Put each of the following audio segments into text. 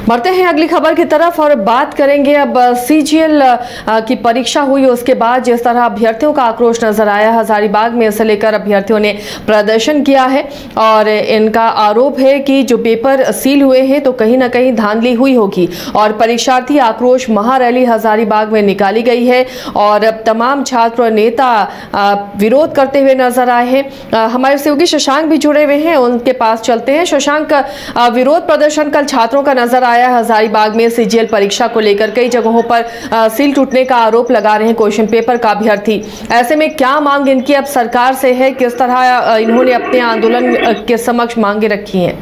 बढ़ते हैं अगली खबर की तरफ और बात करेंगे अब सीजीएल की परीक्षा हुई उसके बाद जिस तरह अभ्यर्थियों का आक्रोश नजर आया हजारीबाग में, इसे लेकर अभ्यर्थियों ने प्रदर्शन किया है और इनका आरोप है कि जो पेपर सील हुए हैं तो कहीं ना कहीं धांधली हुई होगी और परीक्षार्थी आक्रोश महारैली हजारीबाग में निकाली गई है और अब तमाम छात्र और नेता विरोध करते हुए नजर आए हैं। हमारे सहयोगी शशांक भी जुड़े हुए हैं, उनके पास चलते हैं। शशांक, विरोध प्रदर्शन कल छात्रों का नजर आया हजारीबाग में सीजीएल परीक्षा को लेकर, कई जगहों पर सील टूटने का आरोप लगा रहे हैं क्वेश्चन पेपर का अभ्यर्थी। ऐसे में क्या मांग इनकी अब सरकार से है, किस तरह इन्होंने अपने आंदोलन के समक्ष मांगे रखी हैं?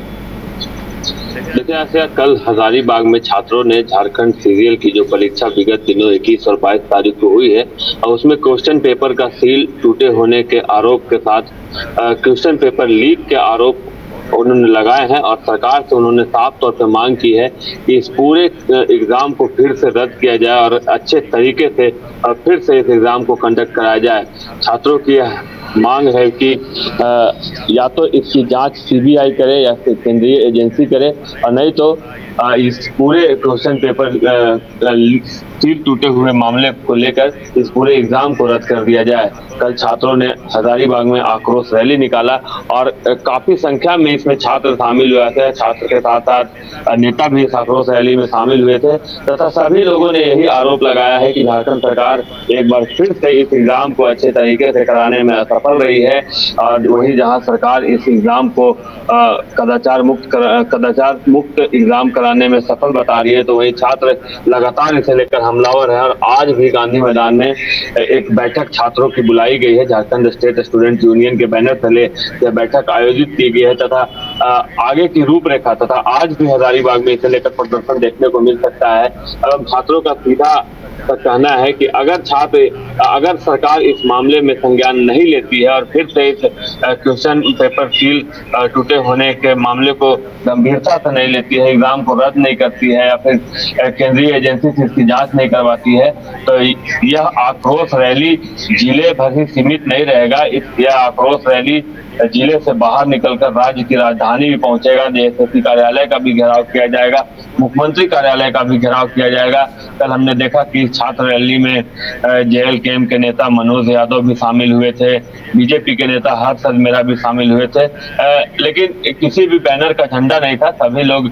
देखिए, ऐसे कल हजारीबाग में छात्रों ने झारखंड सीजीएल की जो परीक्षा विगत दिनों 21 और 22 तारीख को हुई है और उसमें क्वेश्चन पेपर का सील टूटे होने के आरोप के साथ क्वेश्चन पेपर लीक के आरोप उन्होंने लगाए हैं और सरकार से उन्होंने साफ तौर पर मांग की है कि इस पूरे एग्जाम को फिर से रद्द किया जाए और अच्छे तरीके से फिर से इस एग्जाम को कंडक्ट कराया जाए। छात्रों की मांग है कि या तो इसकी जांच सीबीआई करे या फिर केंद्रीय एजेंसी करे और नहीं तो इस पूरे क्वेश्चन पेपर सील टूटे हुए मामले को लेकर इस पूरे एग्जाम को रद्द कर दिया जाए। कल छात्रों ने हजारीबाग में आक्रोश रैली निकाला और काफी संख्या में इसमें छात्र शामिल हुए थे। छात्र के साथ साथ नेता भी इस आक्रोश रैली में शामिल हुए थे तथा सभी लोगों ने यही आरोप लगाया है कि झारखंड सरकार एक बार फिर से इस एग्जाम को अच्छे तरीके से कराने में असफल रही है और वही जहां सरकार इस एग्जाम को कदाचार मुक्त एग्जाम कराने में सफल बता रही है तो वही छात्र लगातार इसे लेकर हमलावर है और आज भी गांधी मैदान में एक बैठक छात्रों की बुलाई गई है। झारखंड स्टेट स्टूडेंट यूनियन के बैनर तले यह बैठक आयोजित की गई है तथा आगे की रूपरेखा तथा आज भी हजारीबाग में इसे लेकर प्रदर्शन देखने को मिल सकता है। छात्रों का सीधा कहना है कि अगर सरकार इस मामले में संज्ञान नहीं लेती है और फिर से इस क्वेश्चन पेपर सील टूटे होने के मामले को गंभीरता से नहीं लेती है, एग्जाम को रद्द नहीं करती है या फिर केंद्रीय एजेंसी से इसकी जांच नहीं करवाती है तो यह आक्रोश रैली जिले भर ही सीमित नहीं रहेगा। यह आक्रोश रैली जिले से बाहर निकलकर राज्य की राजधानी भी पहुंचेगा। एसएससी कार्यालय का भी घेराव किया जाएगा, मुख्यमंत्री कार्यालय का भी घेराव किया जाएगा। कल हमने देखा कि छात्र रैली में जेएलकेएम के नेता मनोज यादव भी शामिल हुए थे, बीजेपी के नेता हर्षद मेरा भी शामिल हुए थे, लेकिन किसी भी बैनर का झंडा नहीं था। सभी लोग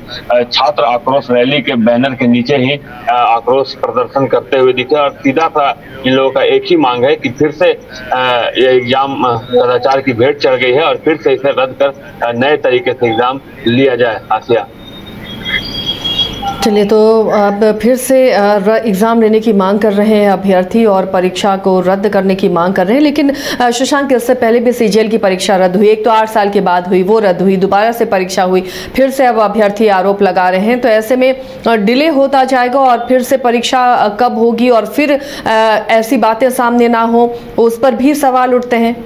छात्र आक्रोश रैली के बैनर के नीचे ही आक्रोश प्रदर्शन करते हुए दिखे और सीधा सा इन लोगों का एक ही मांग है कि फिर से ये एग्जाम कदाचार की भेंट चढ़ गई है और फिर से इसे रद्द कर नए तरीके से एग्जाम लिया जाए। आसिया, चलिए, तो अब फिर से एग्ज़ाम लेने की मांग कर रहे हैं अभ्यर्थी और परीक्षा को रद्द करने की मांग कर रहे हैं। लेकिन शशांक, इससे पहले भी सीजीएल की परीक्षा रद्द हुई, एक तो 8 साल के बाद हुई, वो रद्द हुई, दोबारा से परीक्षा हुई, फिर से अब अभ्यर्थी आरोप लगा रहे हैं। तो ऐसे में डिले होता जाएगा और फिर से परीक्षा कब होगी और फिर ऐसी बातें सामने ना हो, उस पर भी सवाल उठते हैं।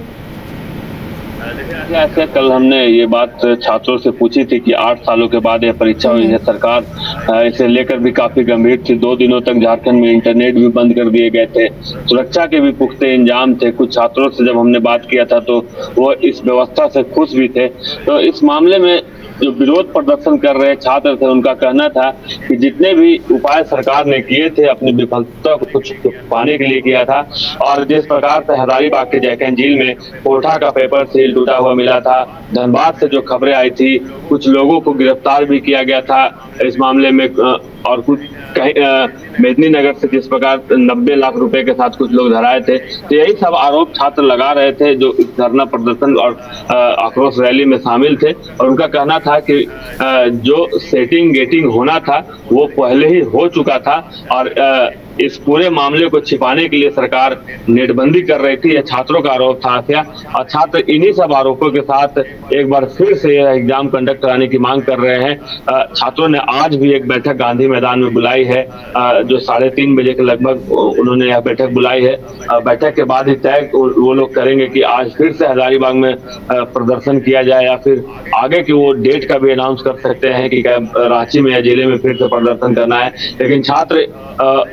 ऐसे कल हमने ये बात छात्रों से पूछी थी कि 8 सालों के बाद यह परीक्षा हुई है। सरकार इसे लेकर भी काफी गंभीर थी। 2 दिनों तक झारखंड में इंटरनेट भी बंद कर दिए गए थे, सुरक्षा के भी पुख्ते इंतजाम थे। कुछ छात्रों से जब हमने बात किया था तो वो इस व्यवस्था से खुश भी थे। तो इस मामले में जो विरोध प्रदर्शन कर रहे छात्र थे उनका कहना था कि जितने भी उपाय सरकार ने किए थे अपनी विफलता को कुछ पाने के लिए किया था और जिस प्रकार से हजारीबाग के जयकैन झील में कोठा का पेपर सील टूटा हुआ मिला था, धनबाद से जो खबरें आई थी, कुछ लोगों को गिरफ्तार भी किया गया था इस मामले में और कुछ मेदिनीनगर से जिस प्रकार 90 लाख रुपए के साथ कुछ लोग धराए थे। तो यही सब आरोप छात्र लगा रहे थे जो इस धरना प्रदर्शन और आक्रोश रैली में शामिल थे और उनका कहना था कि जो सेटिंग गेटिंग होना था वो पहले ही हो चुका था और इस पूरे मामले को छिपाने के लिए सरकार नेटबंदी कर रही थी। यह छात्रों का आरोप था और छात्र इन्हीं सब आरोपों के साथ एक बार फिर से यह एग्जाम कंडक्ट कराने की मांग कर रहे हैं। छात्रों ने आज भी एक बैठक गांधी मैदान में बुलाई है, जो 3:30 बजे के लगभग उन्होंने यह बैठक बुलाई है। बैठक के बाद ही तय वो लोग करेंगे कि आज फिर से हजारीबाग में प्रदर्शन किया जाए या फिर आगे की वो डेट का भी अनाउंस कर सकते हैं कि रांची में या जिले में फिर से प्रदर्शन करना है। लेकिन छात्र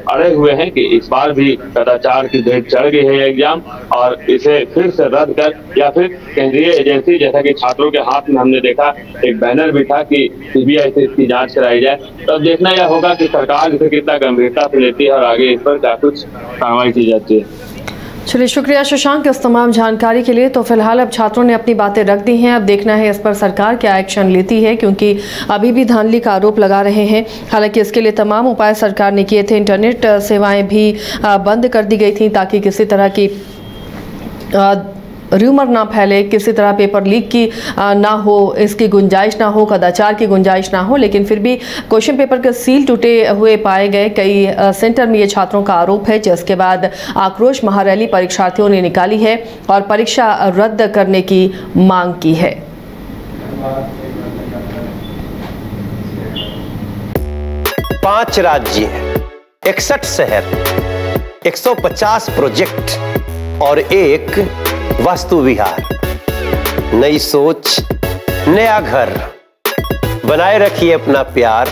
अड़े हुए हैं कि इस बार भी कदाचार की डेट चढ़ गई है एग्जाम, और इसे फिर से रद्द कर या फिर केंद्रीय एजेंसी, जैसा कि छात्रों के हाथ में हमने देखा एक बैनर भी था कि सीबीआई से इसकी जांच कराई जाए। तो अब देखना यह होगा कि सरकार इसे कितना गंभीरता से लेती है और आगे इस पर क्या कुछ कार्रवाई की जाती है। चलिए, शुक्रिया शशांक इस तमाम जानकारी के लिए। तो फिलहाल अब छात्रों ने अपनी बातें रख दी हैं, अब देखना है इस पर सरकार क्या एक्शन लेती है, क्योंकि अभी भी धांधली का आरोप लगा रहे हैं। हालांकि इसके लिए तमाम उपाय सरकार ने किए थे। इंटरनेट सेवाएं भी बंद कर दी गई थी ताकि किसी तरह की र्यूमर ना फैले, किसी तरह पेपर लीक की ना हो, इसकी गुंजाइश ना हो, कदाचार की गुंजाइश ना हो। लेकिन फिर भी क्वेश्चन पेपर के सील टूटे हुए पाए गए कई सेंटर में ये छात्रों का आरोप है, जिसके बाद आक्रोश महारैली परीक्षार्थियों ने निकाली है और परीक्षा रद्द करने की मांग की है। 5 राज्य, 61 शहर, 150 प्रोजेक्ट और एक वास्तु विहार। नई सोच, नया घर, बनाए रखिए अपना प्यार,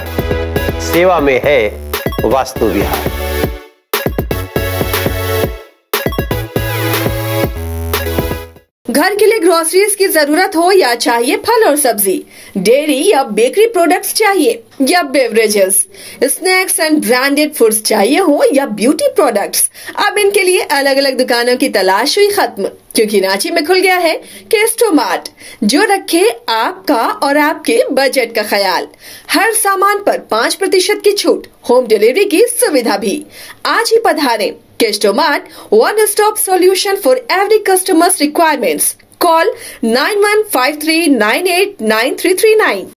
सेवा में है वास्तु विहार। घर के लिए ग्रोसरीज की जरूरत हो या चाहिए फल और सब्जी, डेयरी या बेकरी प्रोडक्ट्स चाहिए या beverages, snacks and branded foods चाहिए हो या ब्यूटी प्रोडक्ट्स, अब इनके लिए अलग अलग दुकानों की तलाश हुई खत्म, क्योंकि रांची में खुल गया है केस्टोमार्ट, जो रखे आपका और आपके बजट का ख्याल। हर सामान पर 5% की छूट, होम डिलीवरी की सुविधा भी। आज ही पधारें केस्टोमार्ट, one stop solution for every customer's requirements. Call 9153989339.